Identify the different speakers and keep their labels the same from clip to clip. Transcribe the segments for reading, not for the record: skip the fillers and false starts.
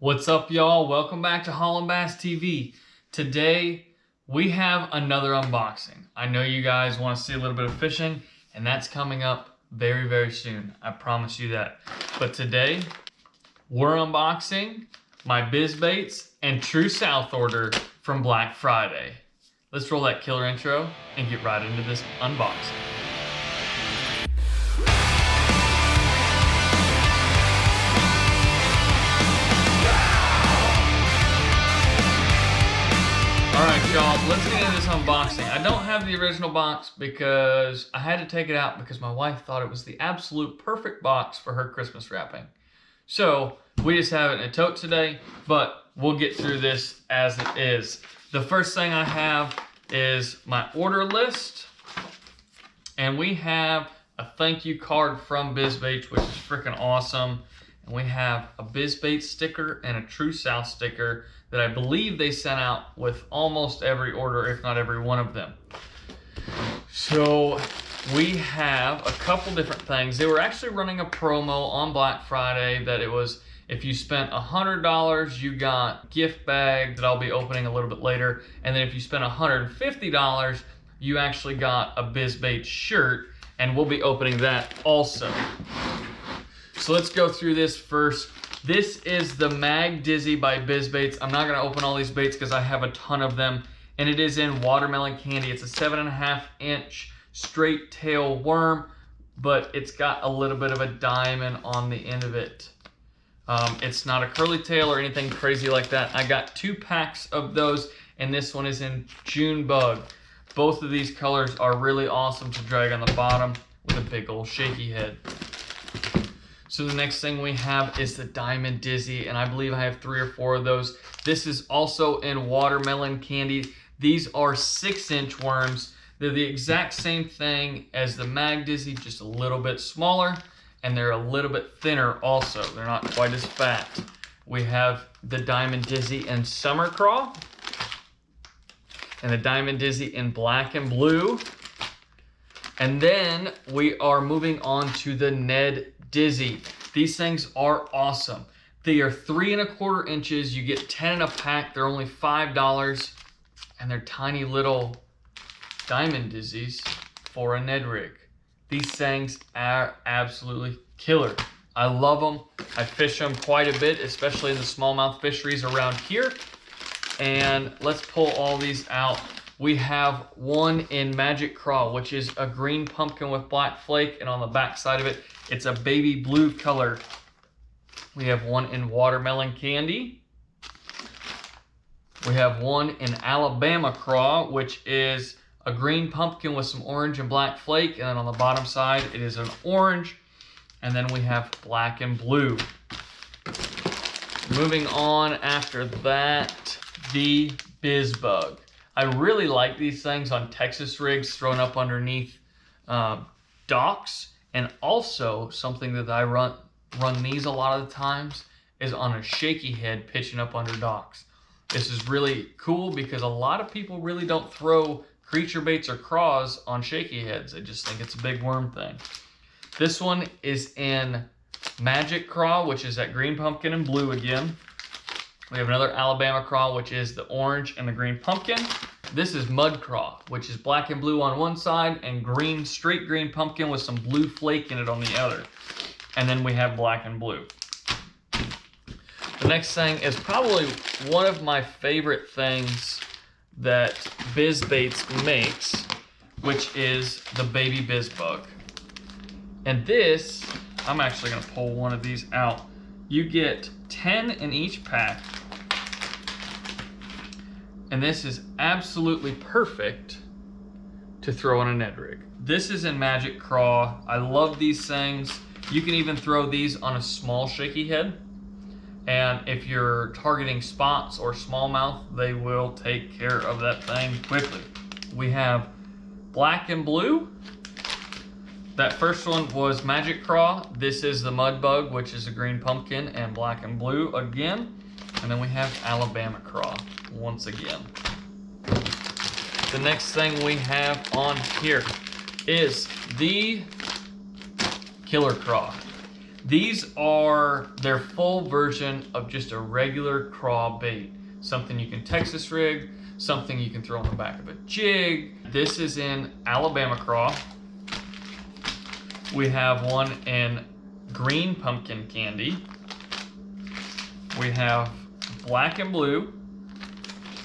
Speaker 1: What's up, y'all? Welcome back to Haulin Bass TV. Today, we have another unboxing. I know you guys want to see a little bit of fishing, and that's coming up very, very soon. I promise you that. But today, we're unboxing my Bizz baits and True South order from Black Friday. Let's roll that killer intro and get right into this unboxing. Alright, y'all, let's get into this unboxing. I don't have the original box because I had to take it out because my wife thought it was the absolute perfect box for her Christmas wrapping. So, we just have it in a tote today, but we'll get through this as it is. The first thing I have is my order list, and we have a thank you card from Bizz Baits, which is freaking awesome. And we have a Bizz Baits sticker and a True South sticker that I believe they sent out with almost every order, if not every one of them. So we have a couple different things. They were actually running a promo on Black Friday that it was, if you spent $100, you got gift bag that I'll be opening a little bit later. And then if you spent $150, you actually got a Bizz Baits shirt, and we'll be opening that also. So let's go through this first. This is the Mag Dizzy by Bizz Baits. I'm not gonna open all these baits because I have a ton of them, and it is in watermelon candy. It's a 7.5-inch straight tail worm, but it's got a little bit of a diamond on the end of it. It's not a curly tail or anything crazy like that. I got 2 packs of those, and this one is in June Bug. Both of these colors are really awesome to drag on the bottom with a big old shaky head. So the next thing we have is the Diamond Dizzy, and I believe I have 3 or 4 of those. This is also in watermelon candy. These are 6-inch worms. They're the exact same thing as the Mag Dizzy, just a little bit smaller, and they're a little bit thinner also. They're not quite as fat. We have the Diamond Dizzy in Summer Craw, and the Diamond Dizzy in Black and Blue. And then we are moving on to the Ned Dizzy. These things are awesome. They are 3 1/4 inches. You get 10 in a pack. They're only $5, and they're tiny little Diamond Dizzies for a Ned rig. These things are absolutely killer. I love them. I fish them quite a bit, especially in the smallmouth fisheries around here. And let's pull all these out. We have one in Magic Craw, which is a green pumpkin with black flake, and on the back side of it, it's a baby blue color. We have one in Watermelon Candy. We have one in Alabama Craw, which is a green pumpkin with some orange and black flake, and then on the bottom side, it is an orange. And then we have Black and Blue. Moving on after that, the Bizz Bug. I really like these things on Texas rigs thrown up underneath docks, and also something that I run these a lot of the times is on a shaky head pitching up under docks. This is really cool because a lot of people really don't throw creature baits or craws on shaky heads. They just think it's a big worm thing. This one is in Magic Craw, which is that green pumpkin and blue again. We have another Alabama Craw, which is the orange and the green pumpkin. This is Mud Craw, which is black and blue on one side and green, straight green pumpkin with some blue flake in it on the other. And then we have Black and Blue. The next thing is probably one of my favorite things that Bizz Baits makes, which is the Baby Bizz Bug. And this, I'm actually gonna pull one of these out. You get 10 in each pack. And this is absolutely perfect to throw on a Ned rig. This is in Magic Craw. I love these things. You can even throw these on a small shaky head. And if you're targeting spots or smallmouth, they will take care of that thing quickly. We have Black and Blue. That first one was Magic Craw. This is the Mud Bug, which is a green pumpkin and Black and Blue again. And then we have Alabama Craw once again. The next thing we have on here is the Killer Craw. These are their full version of just a regular craw bait. Something you can Texas rig, something you can throw on the back of a jig. This is in Alabama craw. We have one in green pumpkin candy. We have black and blue,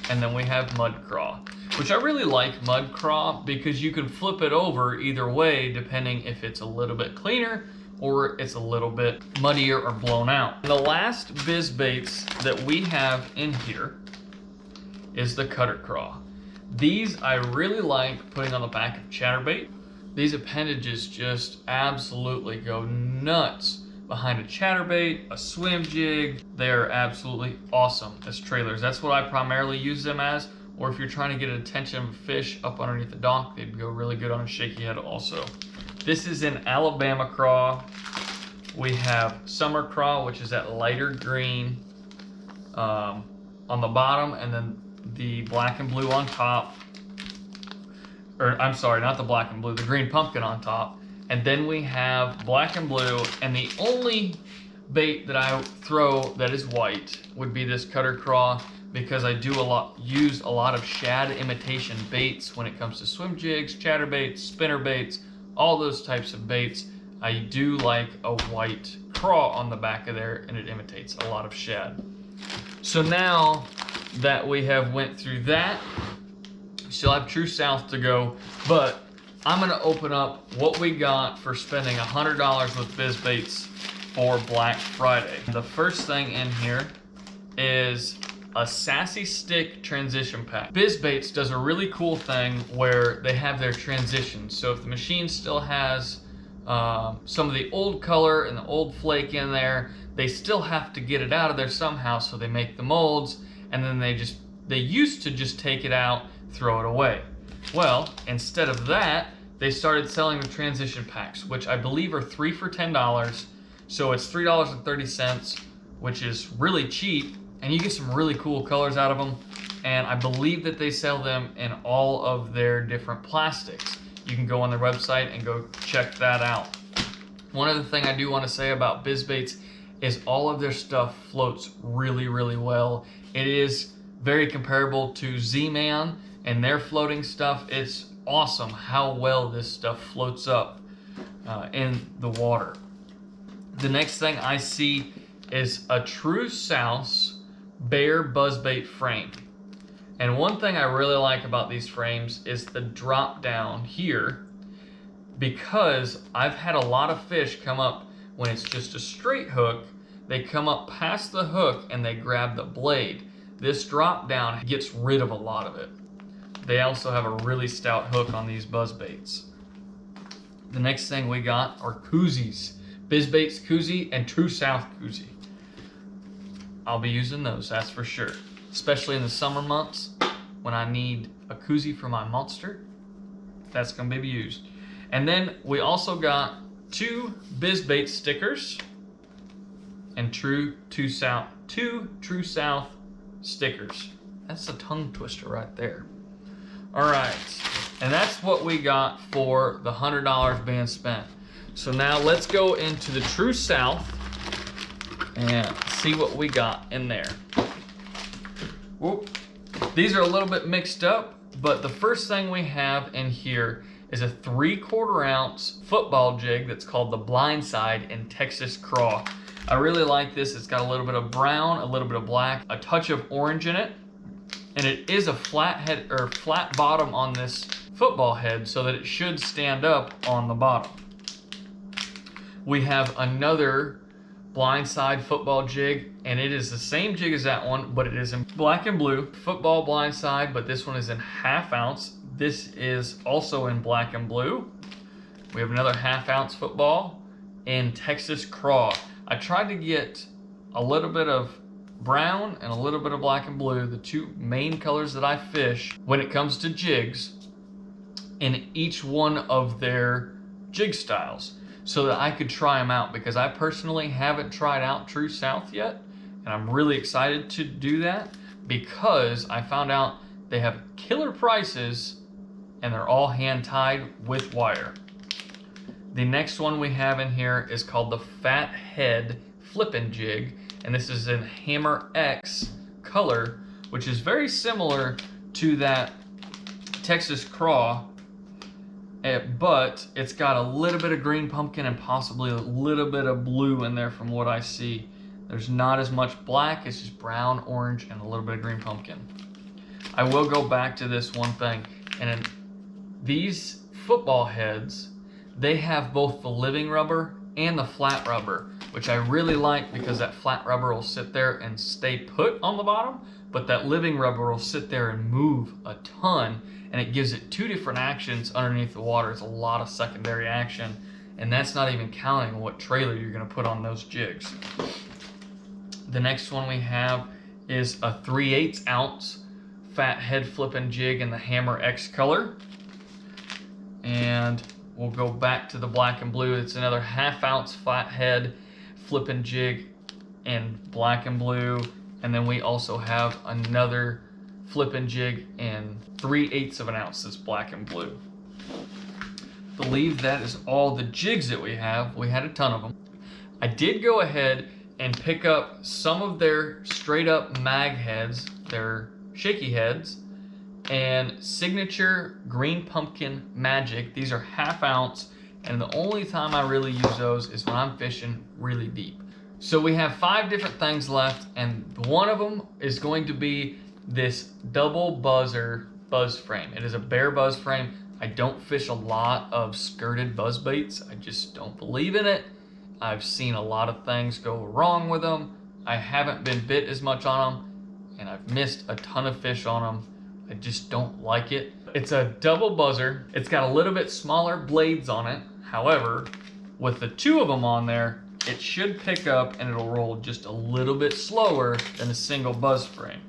Speaker 1: and then we have mud craw, which I really like mud craw because you can flip it over either way depending if it's a little bit cleaner or it's a little bit muddier or blown out. The last Bizz baits that we have in here is the cutter craw. These I really like putting on the back of chatterbait. These appendages just absolutely go nuts behind a chatterbait, a swim jig. They're absolutely awesome as trailers. That's what I primarily use them as, or if you're trying to get attention of a fish up underneath the dock, they'd go really good on a shaky head also. This is in Alabama craw. We have summer craw, which is that lighter green on the bottom, and then the black and blue on top. Or I'm sorry, not the black and blue, the green pumpkin on top. And then we have black and blue, and the only bait that I throw that is white would be this cutter craw, because I do use a lot of shad imitation baits when it comes to swim jigs, chatterbaits, spinner baits, all those types of baits. I do like a white craw on the back of there, and it imitates a lot of shad. So now that we have went through that, still have True South to go, but I'm gonna open up what we got for spending $100 with Bizz baits for Black Friday. The first thing in here is a Sassy Stick transition pack. Bizz baits does a really cool thing where they have their transitions. So if the machine still has some of the old color and the old flake in there, they still have to get it out of there somehow, so they make the molds, and then they used to just take it out, throw it away. Well, instead of that, they started selling the transition packs, which I believe are 3 for $10. So it's $3.30, which is really cheap, and you get some really cool colors out of them. And I believe that they sell them in all of their different plastics. You can go on their website and go check that out. One other thing I do want to say about Bizz baits is all of their stuff floats really, really well. It is very comparable to Z-Man and their floating stuff. It's awesome how well this stuff floats up in the water. The next thing I see is a True South Bear buzzbait frame. And one thing I really like about these frames is the drop down here, because I've had a lot of fish come up when it's just a straight hook. They come up past the hook and they grab the blade. This drop down gets rid of a lot of it. They also have a really stout hook on these buzz baits. The next thing we got are koozies. Bizz baits koozie and True South koozie. I'll be using those, that's for sure. Especially in the summer months when I need a koozie for my monster. That's gonna be used. And then we also got 2 Bizz bait stickers and two True South stickers. That's a tongue twister right there. All right, and that's what we got for the $100 being spent. So now let's go into the True South and see what we got in there. Whoop. These are a little bit mixed up, but the first thing we have in here is a 3/4 ounce football jig that's called the Blindside in Texas Craw. I really like this. It's got a little bit of brown, a little bit of black, a touch of orange in it, and it is a flat head or flat bottom on this football head, so that it should stand up on the bottom. We have another Blindside football jig, and it is the same jig as that one, but it is in black and blue. Football Blindside, but this one is in 1/2 ounce. This is also in black and blue. We have another 1/2 ounce football in Texas Craw. I tried to get a little bit of brown and a little bit of black and blue, the 2 main colors that I fish when it comes to jigs, in each one of their jig styles, so that I could try them out, because I personally haven't tried out True South yet, and I'm really excited to do that because I found out they have killer prices and they're all hand tied with wire. The next one we have in here is called the Fat Head Flippin' Jig, and this is in Hammer X color, which is very similar to that Texas Craw, but it's got a little bit of green pumpkin and possibly a little bit of blue in there from what I see. There's not as much black, it's just brown, orange, and a little bit of green pumpkin. I will go back to this one thing, and in these football heads, they have both the living rubber and the flat rubber, which I really like because that flat rubber will sit there and stay put on the bottom, but that living rubber will sit there and move a ton, and it gives it two different actions underneath the water. It's a lot of secondary action, and that's not even counting what trailer you're gonna put on those jigs. The next one we have is a 3/8 ounce Fat Head Flippin' Jig in the Hammer X color. And we'll go back to the black and blue. It's another 1/2 ounce Fat Head Flippin' Jig in black and blue. And then we also have another Flippin' Jig in 3/8 of an ounce that's black and blue. I believe that is all the jigs that we have. We had a ton of them. I did go ahead and pick up some of their straight up mag heads, their shaky heads, and Signature Green Pumpkin Magic. These are 1/2 ounce, and the only time I really use those is when I'm fishing really deep. So we have 5 different things left, and one of them is going to be this double buzzer buzz frame. It is a bare buzz frame. I don't fish a lot of skirted buzz baits. I just don't believe in it. I've seen a lot of things go wrong with them. I haven't been bit as much on them, and I've missed a ton of fish on them. I just don't like it. It's a double buzzer. It's got a little bit smaller blades on it. However, with the 2 of them on there, it should pick up and it'll roll just a little bit slower than a single buzz frame.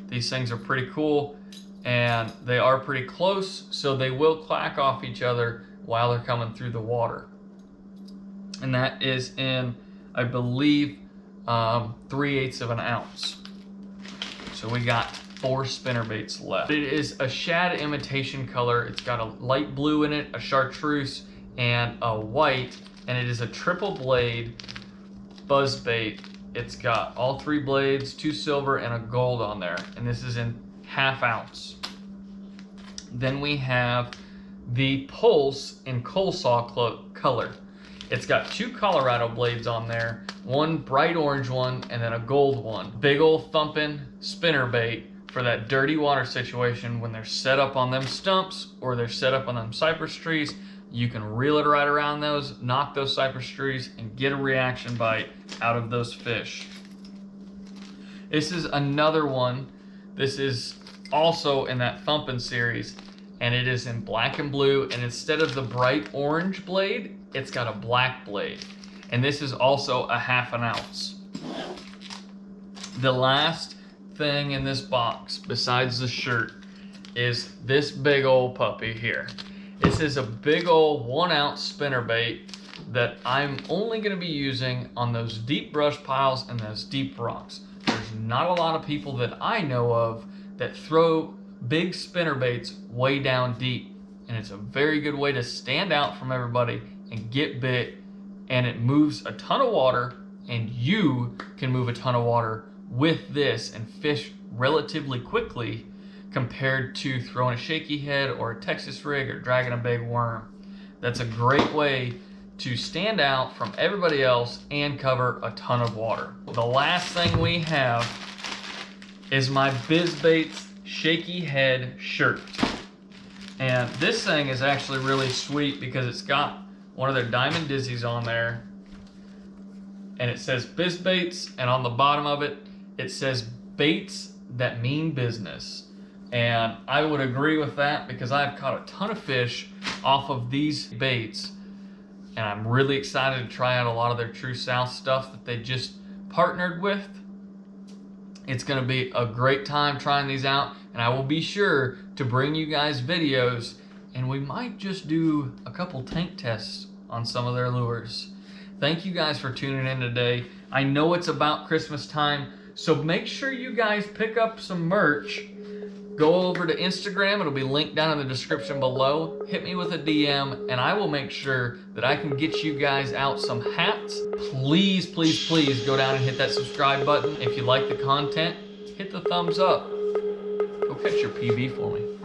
Speaker 1: These things are pretty cool, and they are pretty close, so they will clack off each other while they're coming through the water. And that is in, I believe, 3/8 of an ounce. So we got 4 spinnerbaits left. It is a shad imitation color. It's got a light blue in it, a chartreuse, and a white, and it is a triple blade buzz bait. It's got all 3 blades, 2 silver, and a gold on there, and this is in 1/2 ounce. Then we have the Pulse in Coleslaw color. It's got 2 Colorado blades on there, one bright orange one and then a gold one. Big old thumping spinner bait for that dirty water situation when they're set up on them stumps or they're set up on them cypress trees. You can reel it right around those, knock those cypress trees, and get a reaction bite out of those fish. This is another one. This is also in that thumping series, and it is in black and blue, and instead of the bright orange blade, it's got a black blade. And this is also a 1/2 an ounce. The last thing in this box, besides the shirt, is this big old puppy here. This is a big old 1 ounce spinnerbait that I'm only gonna be using on those deep brush piles and those deep rocks. There's not a lot of people that I know of that throw big spinnerbaits way down deep, and it's a very good way to stand out from everybody and get bit, and it moves a ton of water, and you can move a ton of water with this and fish relatively quickly compared to throwing a shaky head or a Texas rig or dragging a big worm. That's a great way to stand out from everybody else and cover a ton of water. The last thing we have is my Bizz Baits shaky head shirt. And this thing is actually really sweet because it's got one of their Diamond Dizzies on there, and it says Bizz Baits, and on the bottom of it, it says baits that mean business. And I would agree with that because I've caught a ton of fish off of these baits, and I'm really excited to try out a lot of their True South stuff that they just partnered with. It's gonna be a great time trying these out, and I will be sure to bring you guys videos, and we might just do a couple tank tests on some of their lures. Thank you guys for tuning in today. I know it's about Christmas time, so make sure you guys pick up some merch. Go over to Instagram, it'll be linked down in the description below. Hit me with a DM and I will make sure that I can get you guys out some hats. Please, please, please go down and hit that subscribe button. If you like the content, hit the thumbs up. Go catch your PB for me.